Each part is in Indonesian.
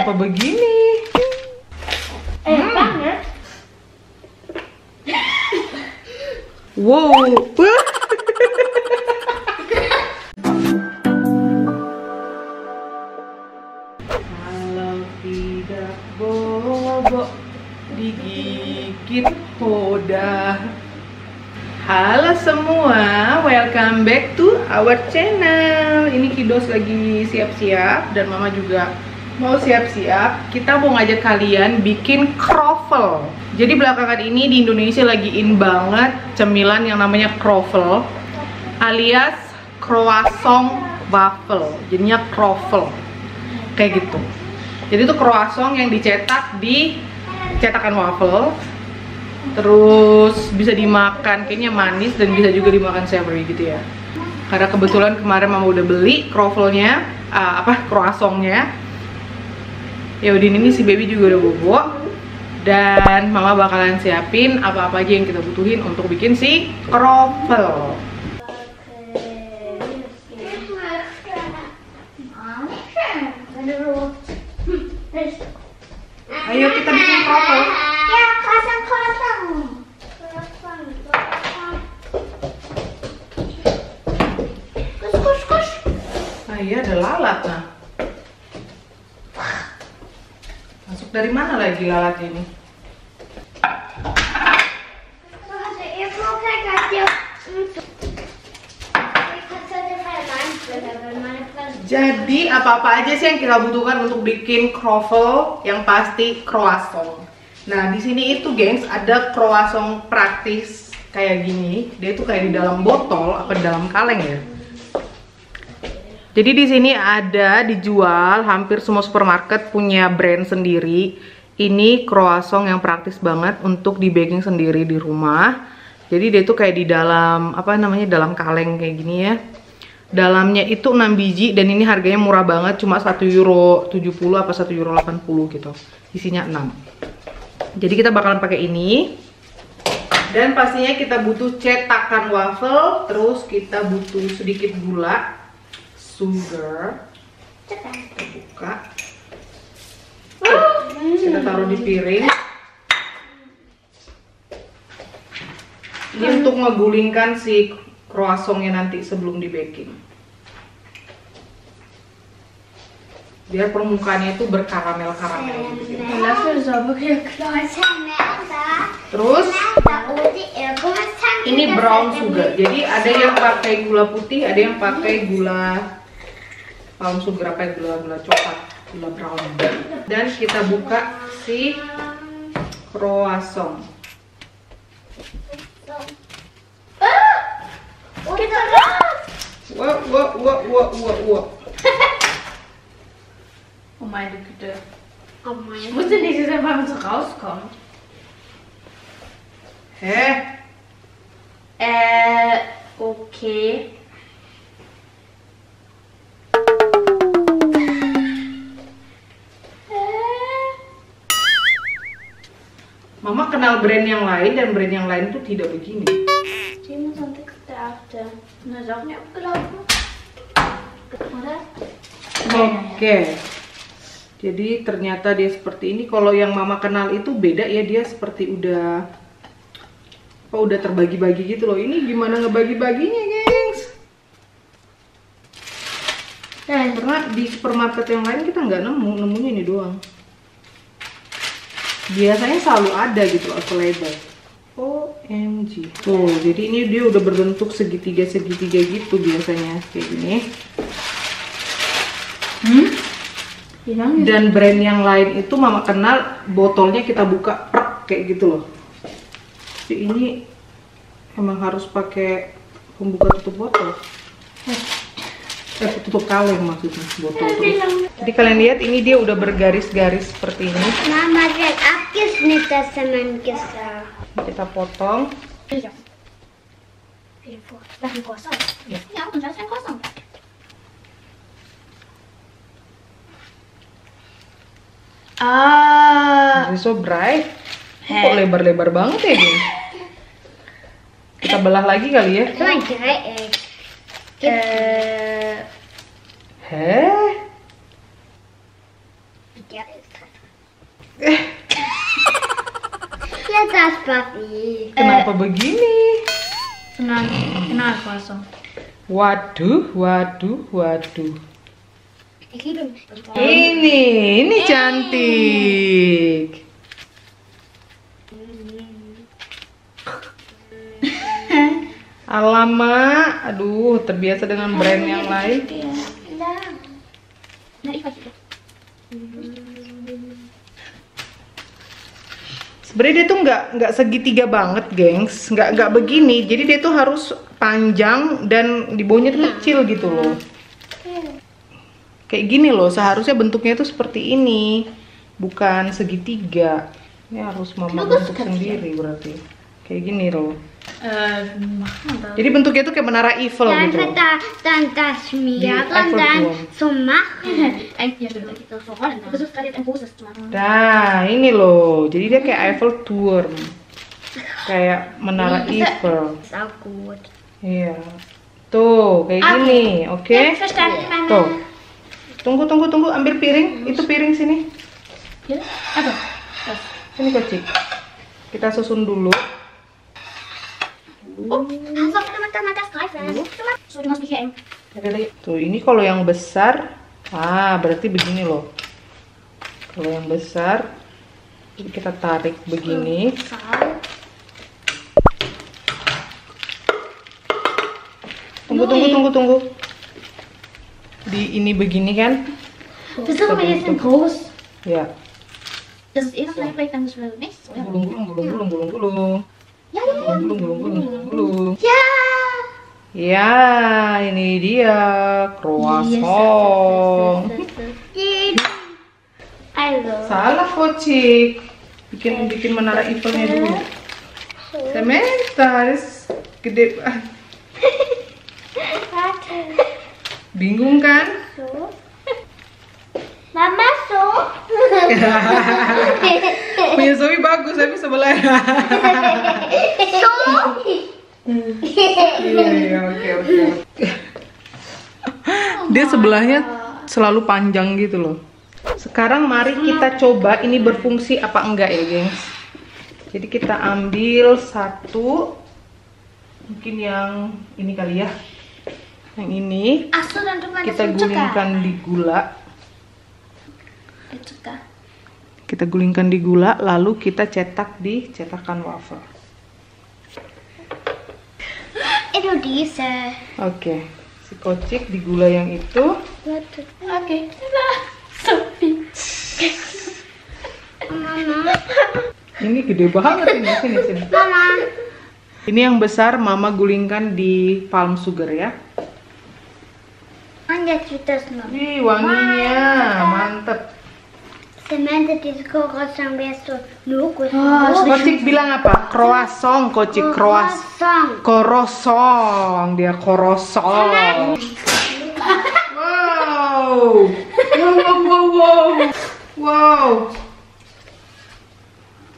Kenapa begini? Banget. Wow. Kalau tidak bobo digigit hoda. Halo semua, welcome back to our channel. Ini Kiddos lagi siap-siap dan Mama juga mau siap-siap. Kita mau ngajak kalian bikin croffle. Jadi belakangan ini di Indonesia lagi in banget cemilan yang namanya croffle alias croissant waffle. Jadinya croffle kayak gitu. Jadi itu croissant yang dicetak di cetakan waffle. Terus bisa dimakan, kayaknya manis dan bisa juga dimakan savory gitu ya. Karena kebetulan kemarin Mama udah beli croffle-nya, croissant-nya. Ya udah ini si baby juga udah bobo. Dan Mama bakalan siapin apa-apa aja yang kita butuhin untuk bikin si croffle. Ayo kita bikin croffle. Ya, kosong-kosong. Kus. Nah iya ada lalat nah. Masuk dari mana lagi lalat ini? Jadi apa-apa aja sih yang kita butuhkan untuk bikin croffle? Yang pasti croissant. Nah di sini itu gengs ada croissant praktis kayak gini. Dia tuh kayak di dalam botol apa di dalam kaleng ya. Jadi di sini ada dijual hampir semua supermarket punya brand sendiri. Ini croissant yang praktis banget untuk di baking sendiri di rumah. Jadi dia tuh kayak di dalam dalam kaleng kayak gini ya. Dalamnya itu 6 biji dan ini harganya murah banget, cuma €1.70 apa €1.80 gitu. Isinya 6. Jadi kita bakalan pakai ini. Dan pastinya kita butuh cetakan waffle, terus kita butuh sedikit gula, sugar. Kita buka. Kita taruh di piring. Ini untuk ngegulingkan si croissantnya nanti sebelum di baking. Biar permukaannya itu berkaramel-karamel gitu. Terus ini brown sugar. Jadi ada yang pakai gula putih, ada yang pakai gula palm sugar, gula coklat, gula brown. Dan kita buka si croissant. Wow. Oh meine Güte. Ich wusste nicht, dass er mal so rauskommt. Okay. Mama kenal brand yang lain dan brand yang lain tuh tidak begini. 27.8. Und das ist auch nicht abgelaufen. Oder? Oke. Jadi ternyata dia seperti ini. Kalau yang Mama kenal itu beda ya, dia seperti udah terbagi-bagi gitu loh. Ini gimana ngebagi-baginya, gengs? Karena di supermarket yang lain kita nggak nemunya ini doang. Biasanya selalu ada gitu loh available. OMG. Tuh, jadi ini dia udah berbentuk segitiga gitu biasanya kayak gini. Dan brand yang lain itu Mama kenal botolnya kita buka prek kayak gitu loh. Tapi ini emang harus pakai pembuka tutup botol. Tutup kaleng maksudnya botol terus. Jadi kalian lihat ini dia udah bergaris-garis seperti ini. Mama lihat abgeschnitten semen Messer. Kita potong. Das ist kosong. Ja, und das ist kosong. Ini so bright. Kok lebar-lebar banget ya, Din? Kita belah lagi kali ya. Itu ein Dreieck. Ja, das Papi. Kenapa begini? Kenal kosong. Waduh, waduh, waduh. Ich liebe mich. Ini cantik. Alamak, aduh, terbiasa dengan brand yang lain. Na, ich weiß nicht. Sebenarnya dia tuh nggak segitiga banget, gengs. Nggak begini. Jadi dia tuh harus panjang dan di bawahnya tuh kecil gitu loh. Kayak gini loh. Seharusnya bentuknya tuh seperti ini, bukan segitiga. Ini harus mama bentuk sendiri berarti. Kayak gini loh. Jadi bentuknya tuh kayak menara Eiffel Dann gitu. wird dann das schmieren, Eiffelturm. dann so machen. Ja, kita so rollen. Ich versuche gerade jetzt ein großes zu machen. Nah, ini loh. Jadi dia kayak Eiffelturm. Kayak menara Eiffel. Ist auch gut. Iya. Tuh, kayak gini. Oke. Jetzt verstanden, Mama. Tuh. Tunggu. Ambil piring. Itu piring sini. Hier? Also, das. Sini kocik. Kita susun dulu. Hast du mal das greifen? So, du machst mich hier eng. Tuh, ini kalau yang besar. Ah, berarti begini loh. Kalau yang besar, jadi kita tarik begini. Tunggu. Di ini begini kan? Versuchen wir jetzt in groß. Ya. Das ist eh noch leicht, dann müssen wir nichts. Gulung. Ja. Gulung. Ja! Ya, ini dia croissant. Also, Salah kocik. Bikin menara Eiffelnya dulu. Samantha, gede banget. warte. Bingung kan? So. Mama, so. Punya Zoe bagus, tapi sebelah. So. Iya, oke. Dia sebelahnya selalu panjang gitu loh. Sekarang mari kita coba ini berfungsi apa enggak ya, gengs. Jadi kita ambil satu, mungkin yang ini kali ya. Yang ini Ach so, dann tut man das kita mit Zucker. gulingkan di gula. Mit Zucker. Kita gulingkan di gula, lalu kita cetak di cetakan wafer. Itu diese. Oke, si kocik di gula yang itu. Warte. Okay. Sophie. Mama. Ini gede banget ini, sini. Mama. Ini yang besar mama gulingkan di palm sugar ya. Und jetzt wird das noch. Wih, wanginya mantep. Samantha, dieses Croissant wärst du nur gut. Kocik bilang apa? Croissant, kocik croissant. Croissant, dia croissant. Wow.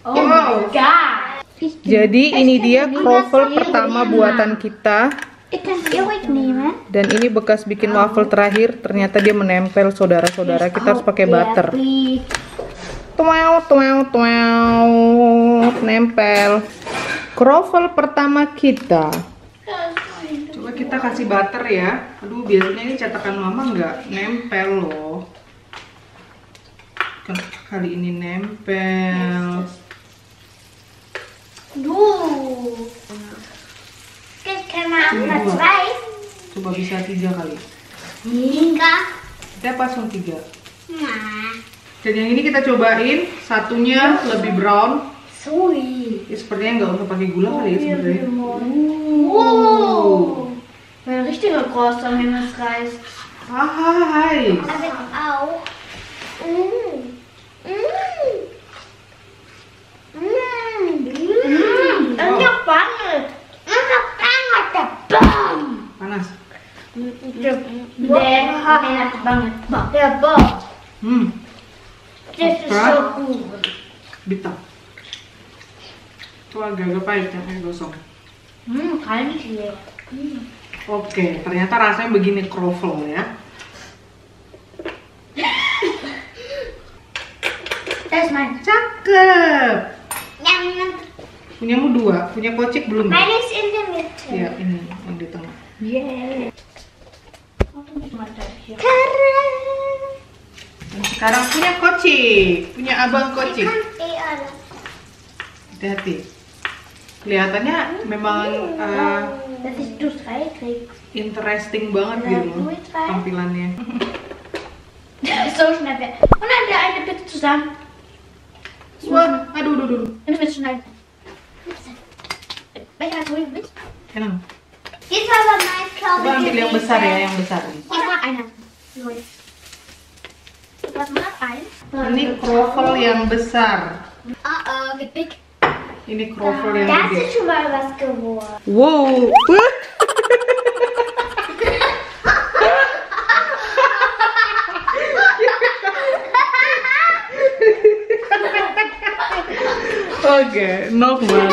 Oh my god. Jadi ini dia kroffel pertama buatan kita. Ich kann es hier wegnehmen. Dan ini bekas bikin waffle terakhir. Ternyata dia menempel, saudara-saudara. Kita harus pakai butter. Nempel. Kroffel pertama kita. Coba kita kasih butter ya. Aduh, biasanya ini cetakan mama nggak nempel loh. Kali ini nempel. Du. Jetzt kann man auch mal zwei. Coba bisa 3 kali. Tiga. Kita pasang 3. Nah. Dan yang ini kita cobain, satunya lebih brown. Sui. Ya, sepertinya nggak usah pakai gula kali ya sebenarnya. Wow. Ein richtiger Croissant, wenn das reißt. Hai. Aber auch. Enak banget. Enak banget ya, Bang. Panas. Enak banget. Ya, Bang. Das ist Apa? so gut. Bitter. Itu agak-agak pahit ya, kayak gosong. Kali ya. Oke, ternyata rasanya begini kroffel ya. That's mine. Cakep. Yang Punyamu 2, punya Kocik belum? mine is in the middle. Iya, ini yang di tengah. Yeah. Keren. Dan sekarang punya Kocik, punya abang Kocik. Hati-hati. Kelihatannya memang Dat is dus eigenlijk. interesting banget gitu loh tampilannya. So schnell. Und dann der eine bitte zusammen. Wah, aduh. Ini bitte schnell. Welcher hast du mit? Enak. Dit was wat mijn Coba ambil yang besar ya, yang besar. Ich mach einen. Luis. Was macht ein? Ini kroffel yang besar. Wie big? Ini kroffel yang Das gede. is schon mal was geworden. Wow. Oke, nochmal.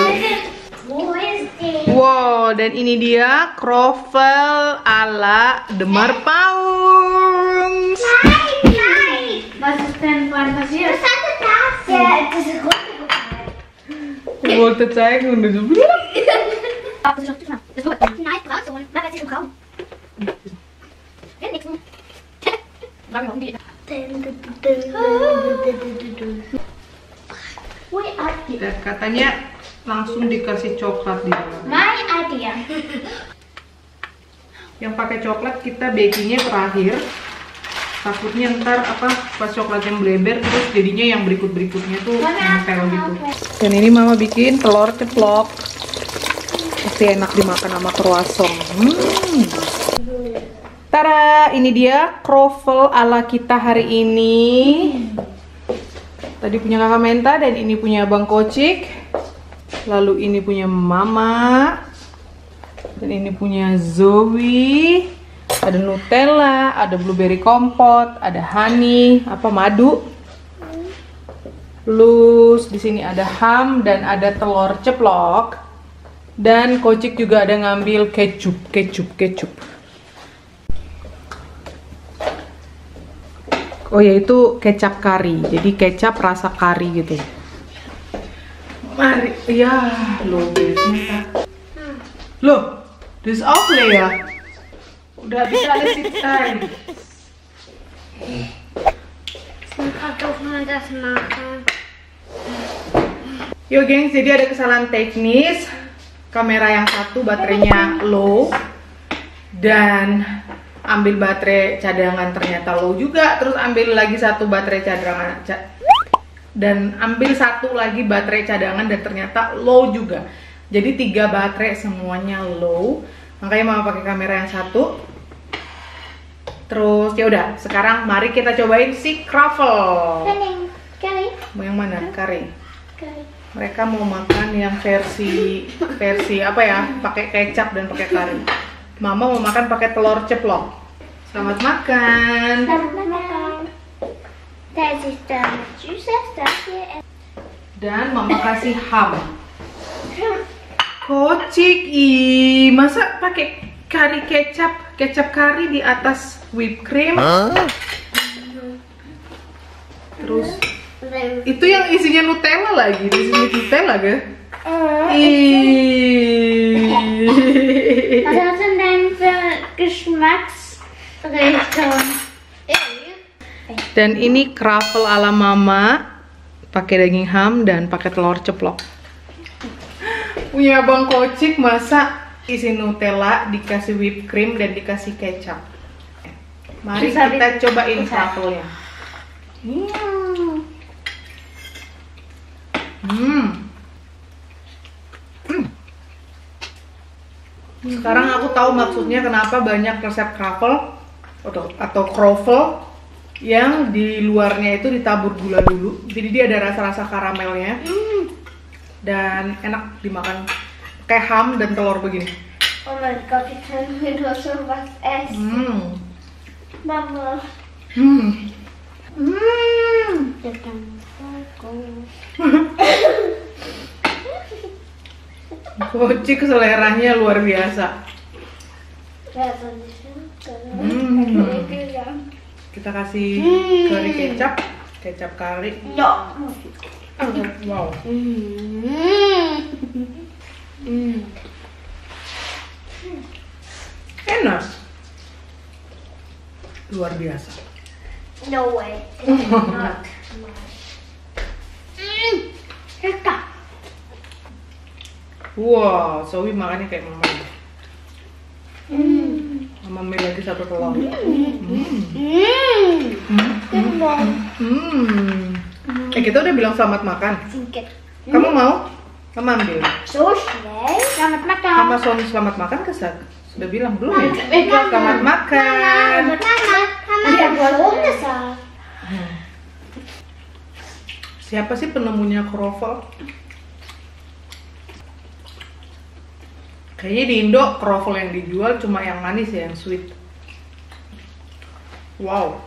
Wo is die? Wow, dan ini dia kroffel ala Demar Paung. Nein! Was ist denn vorhin passiert? Was hatte das? Ja, das ist runtergefallen. Ich wollte zeigen und so. Das ist doch diesmal. Das ist gut. Nein, brauchst du. Nein, das ist im Raum. Ja, nix. Sag mir, die. We are the. Dan katanya langsung dikasih coklat di dalam. My idea. Yang pakai coklat kita bakingnya terakhir. Takutnya ntar pas coklatnya melebar terus jadinya yang berikutnya tuh nempel gitu. Dan ini mama bikin telur ceplok. Pasti enak dimakan sama croissant. Tada, ini dia kroffel ala kita hari ini. Tadi punya kakak Menta dan ini punya Bang Kocik. Lalu ini punya Mama. Dan ini punya Zoe. Ada Nutella, ada blueberry kompot, ada honey, madu. Terus di sini ada ham dan ada telur ceplok. Dan Kocik juga ada ngambil kecap. Oh ya, itu kecap kari. Jadi kecap rasa kari gitu. Mari, ya, loh, loh, this awfully ya. Udah bisa lihat time. Dürfen wir das machen? Yo gengs, jadi ada kesalahan teknis. Kamera yang satu baterainya low. Dan ambil baterai cadangan ternyata low juga. Terus ambil lagi satu baterai cadangan. Dan ambil satu lagi baterai cadangan dan ternyata low juga. Jadi 3 baterai semuanya low. Makanya mama pakai kamera yang satu. Terus ya udah, sekarang mari kita cobain si kroffel. Kari. Mau yang mana? Kari. Kari. Mereka mau makan yang versi pakai kecap dan pakai kari. Mama mau makan pakai telur ceplok. Selamat makan. Selamat makan. Das ist der Süßes, das hier. Dan mama kasih ham. Kocik, masa pakai kari kecap kari di atas whipped cream? Terus itu yang isinya Nutella lagi, di sini Nutella ga? Was hat denn dein für Geschmacksrichtung? Dan ini kroffel ala mama, pakai daging ham dan pakai telur ceplok. Punya Bang Kocik, masa isi Nutella dikasih whipped cream dan dikasih kecap. Mari kita cobain kroffelnya. Sekarang aku tahu maksudnya kenapa banyak resep kroffel atau kroffel yang di luarnya itu ditabur gula dulu. Jadi dia ada rasa-rasa karamelnya. Dan enak dimakan kayak ham dan telur begini. Oh mein Gott, ich kann mir nur so was essen. Mama. Das kann voll gut. Kocik seleranya luar biasa. Kita kasih kari kecap. Kecap kari. No. Wow. Enak. Luar biasa. No way. It's not. Enak. Wow, Zoe makannya kayak mama. Mama ambil lagi satu telur. Kita udah bilang selamat makan. Sedikit. Kamu mau? Mama ambil. So schnell. Selamat makan. Sama Sony selamat makan kesak. Sudah bilang belum ya? Selamat makan. Ada bolongnya, Sa. Siapa sih penemunya kroffel? Kayaknya di Indo kroffel yang dijual cuma yang manis ya, yang sweet. Wow.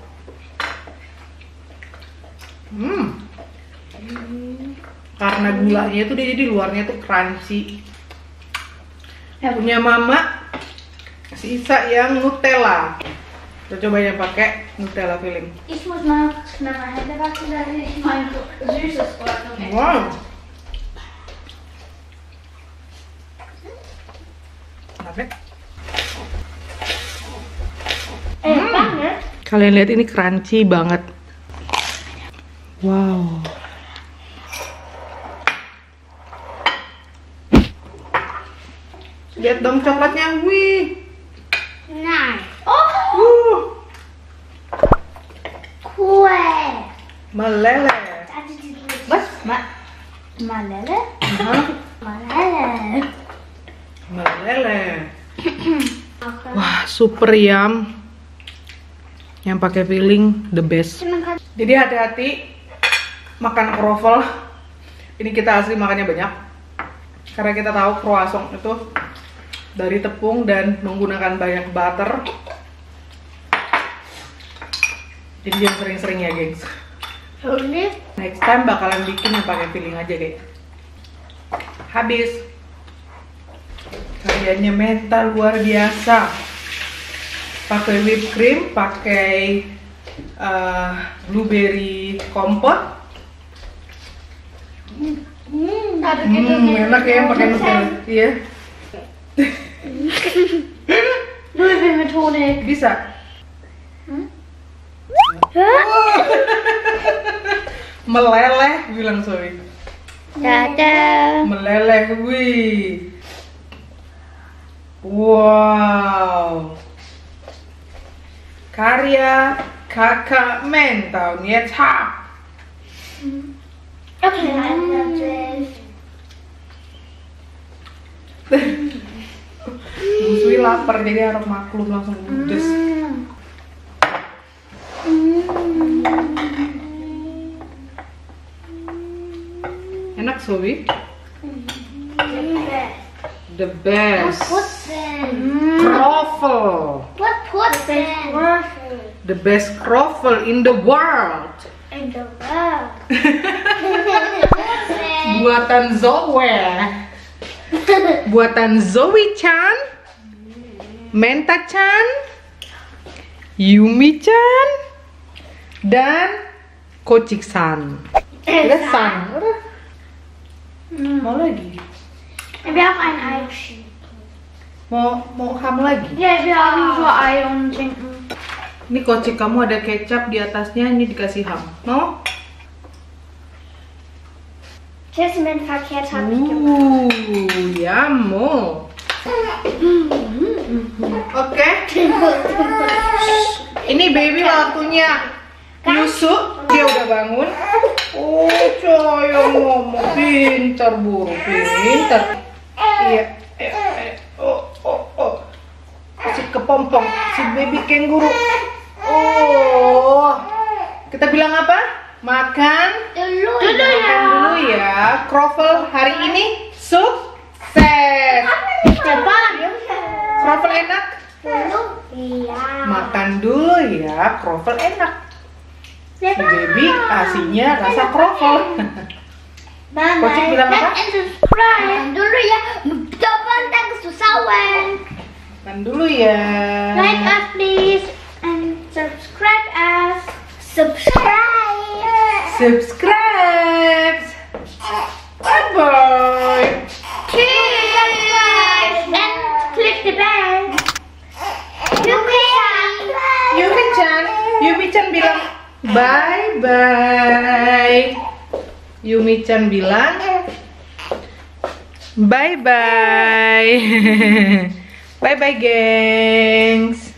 Karena gulanya tuh dia jadi luarnya tuh crunchy. Punya mama sisa yang Nutella. Kita coba yang pakai Nutella filling. Ich muss mal schnell meine Hände waschen, dass ich mein süßes Ordnung esse. Wow. Banget. Kalian lihat ini crunchy banget. Wow. Lihat dong coklatnya, wih. Nein. Oh, Kue. Meleleh. Was? Malele? Malele. Meleleh. Wah, super yum. Yang pakai filling the best. Jadi hati-hati makan kroffel. Ini kita asli makannya banyak. Karena kita tahu croissant itu dari tepung dan menggunakan banyak butter. Jadi jangan sering-sering ya, gengs. Next time bakalan bikin yang pakai filling aja, guys. Habis. Karyanya Menta luar biasa. Pakai whipped cream, pakai blueberry kompot. Enak ya pakai Nutella. Iya. Nudelmethodik. Bisa. Meleleh bilang Zoe. Dadah. Meleleh, wih. Wow. Karya kakak Menta, Nyeta. Okay. Zoe lapar jadi harap maklum langsung ludes. Enak Zoe? The best. Kroffel. What pudding? The best kroffel in the world. In the world. Buatan Zoe. Buatan Zoe-chan, Menta-chan, Yumi-chan, dan Kochik-san. Udah san. Udah. Mau lagi? Wir haben ein Ei. Mau ham lagi? Ja, wir haben so Ei und Schinken. Ini kocik kamu ada kecap di atasnya, ini dikasih ham. Mau? Jasmin verkehrt habe ich gemacht. Yamo. Oke. Ini baby waktunya nyusu. Dia udah bangun. Oh, sayang ngomong pintar buru, pintar. Iya. Oh. Si kepompong, si baby kenguru. Oh. Kita bilang apa? Makan dulu ya. Kroffel hari ini sukses. Kroffel enak? Iya. Makan dulu ya, kroffel enak. Baby kasihnya rasa kroffel. Kocik bilang apa? Subscribe dulu ya. Jangan tak kesusahan. Makan dulu ya. Like us please and subscribe us. Subscribe. subscribe. Bye bye. And click the bell. Yumi-chan bilang bye bye. Yumi-chan bilang bye bye. Bye bye, gengs.